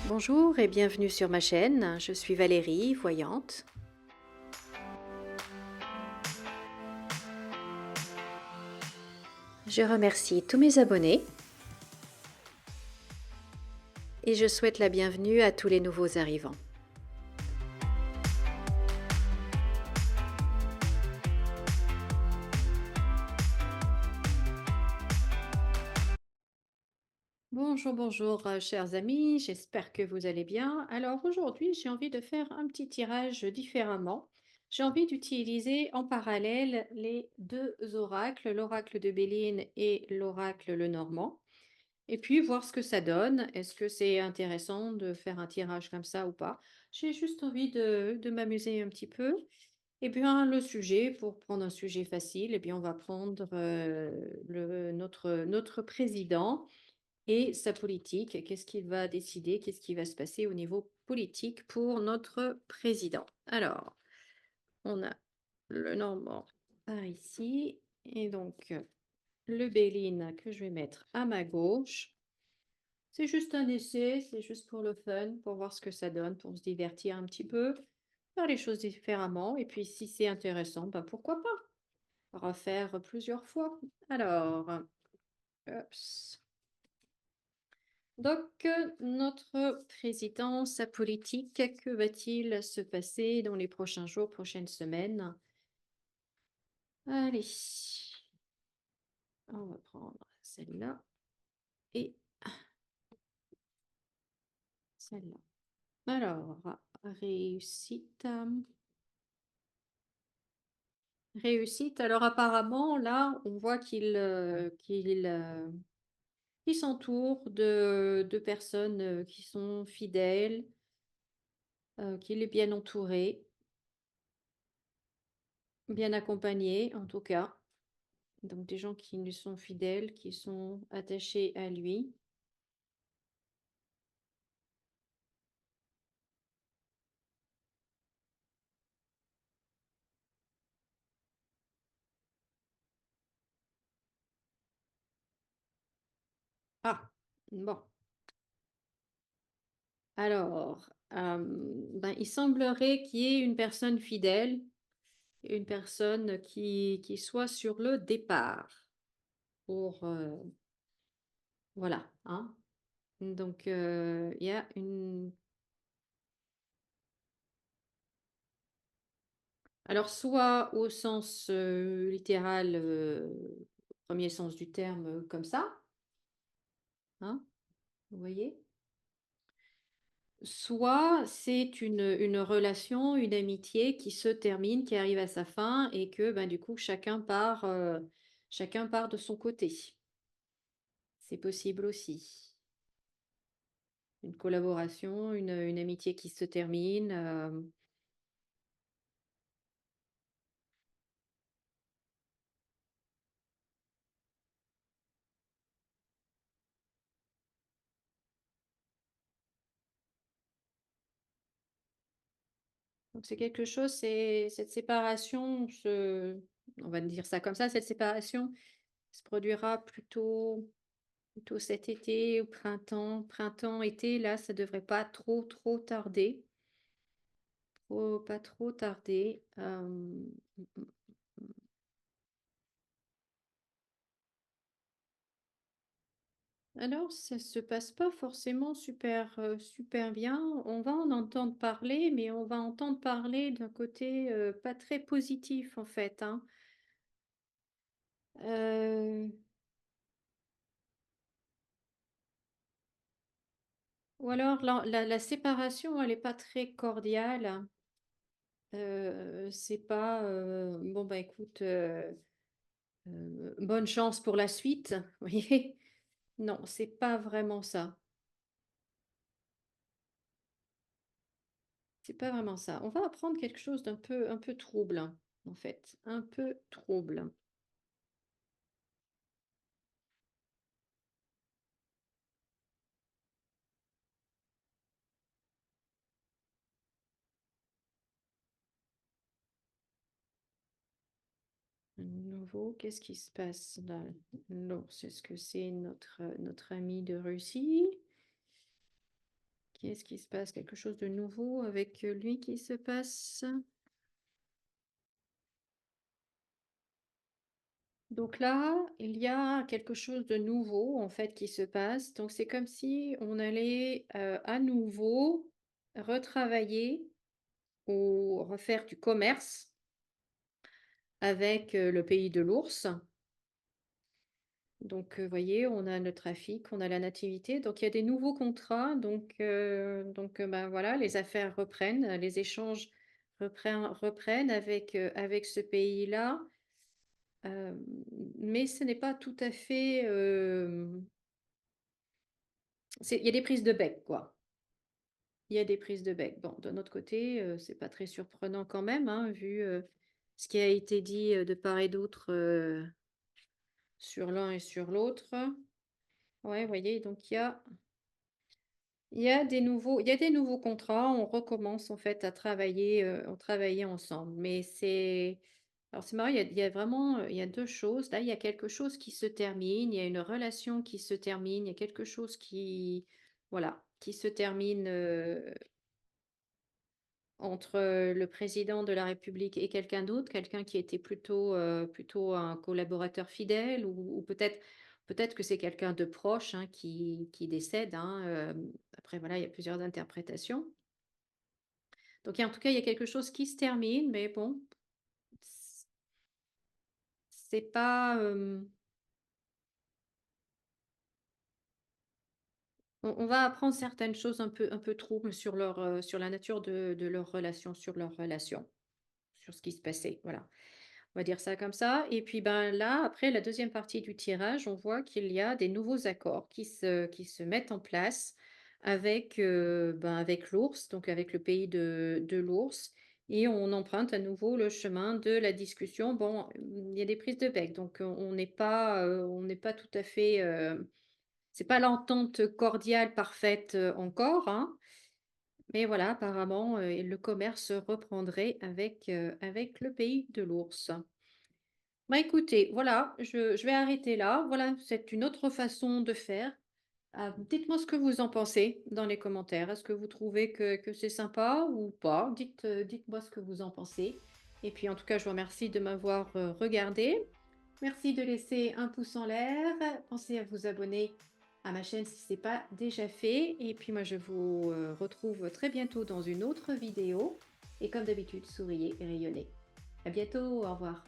Bonjour et bienvenue sur ma chaîne, je suis Valérie, voyante. Je remercie tous mes abonnés et je souhaite la bienvenue à tous les nouveaux arrivants. Bonjour, bonjour chers amis, j'espère que vous allez bien. Alors aujourd'hui j'ai envie de faire un petit tirage différemment. J'ai envie d'utiliser en parallèle les deux oracles, l'oracle de Béline et l'oracle Lenormand. Et puis voir ce que ça donne. Est-ce que c'est intéressant de faire un tirage comme ça ou pas? J'ai juste envie de m'amuser un petit peu. Eh bien, le sujet, pour prendre un sujet facile, eh bien, on va prendre notre président et sa politique. Qu'est-ce qu'il va décider? Qu'est-ce qui va se passer au niveau politique pour notre président? Alors, on a le Normand par ici et donc le Béline que je vais mettre à ma gauche. C'est juste un essai, c'est juste pour le fun, pour voir ce que ça donne, pour se divertir un petit peu, faire les choses différemment. Et puis, si c'est intéressant, bah, pourquoi pas refaire plusieurs fois. Alors, hops. Donc, notre président, sa politique, que va-t-il se passer dans les prochains jours, prochaines semaines? Allez, on va prendre celle-là et celle-là. Alors, réussite. Réussite. Alors apparemment, là, on voit qu'il s'entoure de personnes qui sont fidèles, qu'il est bien entouré, bien accompagné en tout cas. Donc des gens qui lui sont fidèles, qui sont attachés à lui. Ah, bon. Alors, ben, il semblerait qu'il y ait une personne fidèle, une personne qui soit sur le départ pour, voilà, hein. Donc, il y a une... Alors, soit au sens littéral, au premier sens du terme, comme ça, hein, vous voyez? Soit c'est une relation, une amitié qui se termine, qui arrive à sa fin et que, ben, du coup, chacun part de son côté. C'est possible aussi. Une collaboration, une amitié qui se termine. Donc c'est quelque chose, c'est cette séparation, on va dire ça comme ça, cette séparation se produira plutôt cet été, au printemps, été, là, ça devrait pas trop tarder. Pas trop tarder. Alors, ça se passe pas forcément super bien. On va en entendre parler, mais on va entendre parler d'un côté pas très positif en fait, hein. Euh, ou alors la séparation, elle n'est pas très cordiale. C'est pas bon bah écoute, bonne chance pour la suite, vous voyez? Non, c'est pas vraiment ça. C'est pas vraiment ça. On va apprendre quelque chose un peu trouble, hein, en fait, un peu trouble. Nouveau, qu'est-ce qui se passe là? Non, c'est ce que c'est notre ami de Russie Qu'est-ce qui se passe? Quelque chose de nouveau avec lui qui se passe? Donc là, il y a quelque chose de nouveau en fait qui se passe. Donc c'est comme si on allait à nouveau retravailler ou refaire du commerce avec le pays de l'ours. Donc, vous voyez, on a le trafic, on a la nativité, donc il y a des nouveaux contrats, ben, voilà, les affaires reprennent, les échanges reprennent avec ce pays-là, hem, mais ce n'est pas tout à fait, c'est il y a des prises de bec, quoi. Il y a des prises de bec. Bon, d'un autre côté, c'est pas très surprenant quand même, hein, vu, ce qui a été dit, de part et d'autre, sur l'un et sur l'autre. Ouais, vous voyez, donc il y a des nouveaux contrats, on recommence en fait à travailler ensemble. Mais c'est marrant, il y a vraiment, il y a 2 choses. Là, il y a quelque chose qui se termine, il y a une relation qui se termine, il y a quelque chose qui, voilà, qui se termine, entre, le président de la République et quelqu'un d'autre, quelqu'un qui était plutôt un collaborateur fidèle ou peut-être que c'est quelqu'un de proche, hein, qui décède, hein, après voilà, il y a plusieurs interprétations. Donc en tout cas, il y a quelque chose qui se termine, mais bon, c c'est pas, on va apprendre certaines choses un peu troubles sur la nature de leur relation, sur leur relation, sur ce qui se passait, voilà. On va dire ça comme ça et puis, ben, là, après la deuxième partie du tirage, on voit qu'il y a des nouveaux accords qui se mettent en place avec, ben, avec l'ours, donc avec le pays de l'ours et on emprunte à nouveau le chemin de la discussion. Bon, il y a des prises de bec, donc on n'est pas tout à fait, c'est pas l'entente cordiale parfaite, encore, hein, mais voilà, apparemment, le commerce reprendrait avec le pays de l'ours. Bah, écoutez, voilà, je vais arrêter là. Voilà, c'est une autre façon de faire. Dites-moi ce que vous en pensez dans les commentaires. Est-ce que vous trouvez que c'est sympa ou pas? Dites-moi ce que vous en pensez. Et puis en tout cas, je vous remercie de m'avoir regardé. Merci de laisser un pouce en l'air. Pensez à vous abonner à ma chaîne si ce n'est pas déjà fait. Et puis moi, je vous retrouve très bientôt dans une autre vidéo. Et comme d'habitude, souriez et rayonnez. À bientôt, au revoir.